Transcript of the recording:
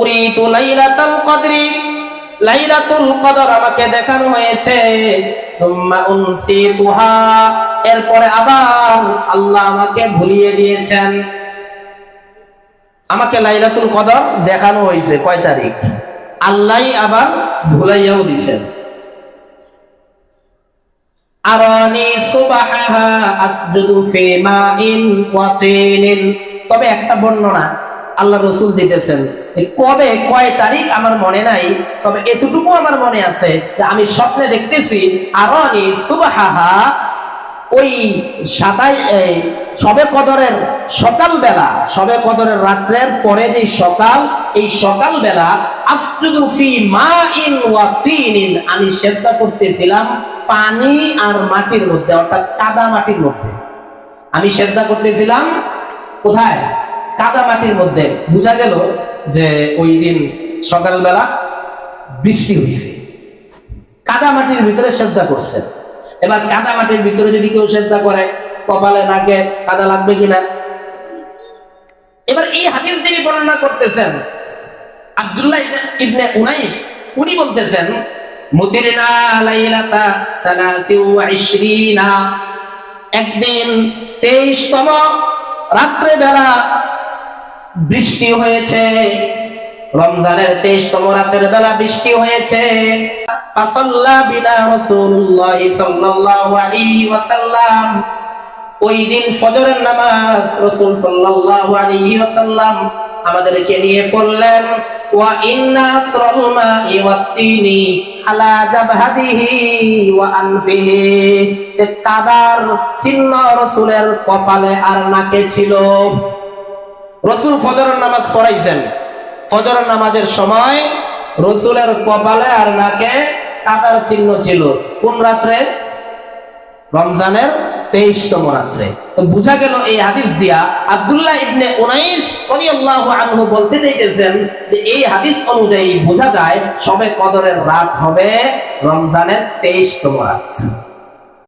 উরিতু লাইলাতুল কদরি, লাইলাতুল কদর আমাকে দেখানো হয়েছে। সুম্মা উনসিতুহা, এরপরে আবার আল্লাহ আমাকে ভুলিয়ে দিয়েছেন। আমাকে লাইলাতুল কদর দেখানো হয়েছে কয় তারিখ, আল্লাহই আবার ভুলাইয়াও দিয়েছেন। আরানি সুবহাহা আসজুদু ফি মাইন ওয়া তিনিন, তবে একটা বর্ণনা আল্লাহ রাসূল দিতেছেন যে কবে কয় তারিখ আমার মনে নাই, তবে এতটুকু আমার মনে আছে যে আমি স্বপ্নে দেখতেছি আরানি সুবহাহা, ওই শবে কদরের সকালবেলা, শবে কদরের রাত্রের পরে যে সকাল, এই সকালবেলা আসজুদু ফি মাইন ওয়া তিনিন, আমি সিজদা করতেছিলাম পানি আর মাটির মধ্যে, অর্থাৎ কাদা মাটির মধ্যে। আমি সিজদা করতেছিলাম কোথায়? কাদা মাটির মধ্যে। বোঝা গেল যে ওই দিন সকালবেলা বৃষ্টি হয়েছে, কাদা মাটির ভিতরে সিজদা করছেন। এবার কাদা মাটির ভিতরে যদি কেউ সিজদা করে, কপালে নাকে কাদা লাগবে কিনা? এবার এই হাদিস তিনি বর্ণনা করতেছেন আব্দুল্লাহ ইবনে উনাইস, উনি বলতেছেন মুতিরনা লাইলাতা 23, একদিন 23তম রাত্রে বেলা বৃষ্টি হয়েছে, রমজানের 23তম রাতের বেলা বৃষ্টি হয়েছে। ফাসাল্লা বিনা রাসূলুল্লাহ সাল্লাল্লাহু আলাইহি ওয়াসাল্লাম, ওই দিন ফজরের নামাজ রাসূল সাল্লাল্লাহু আলাইহি ওয়াসাল্লাম আমাদেরকে নিয়ে পড়লেন। ওয়া ইন্না আসরাল মাই ওয়াত তিনি আলা জাবহাতিহি ওয়া আনফিহি, কাদার চিহ্ন রাসূলের কপালে আর নাকে ছিল। রাসূল ফজরের নামাজ পড়াইছেন, ফজরের নামাজের সময় রাসূলের কপালে আর নাকে কাদার চিহ্ন ছিল। কোন রাত্রে? রমজানের 23তম রাত্রে। তো বোঝা গেল এই হাদিস দিয়া আব্দুল্লাহ ইবনে উনাইস রাদিয়াল্লাহু আনহু বলতে চাইতেছেন যে এই হাদিস অনুযায়ী বোঝা যায় শবে কদরের রাত হবে রমজানের 23তম রাত।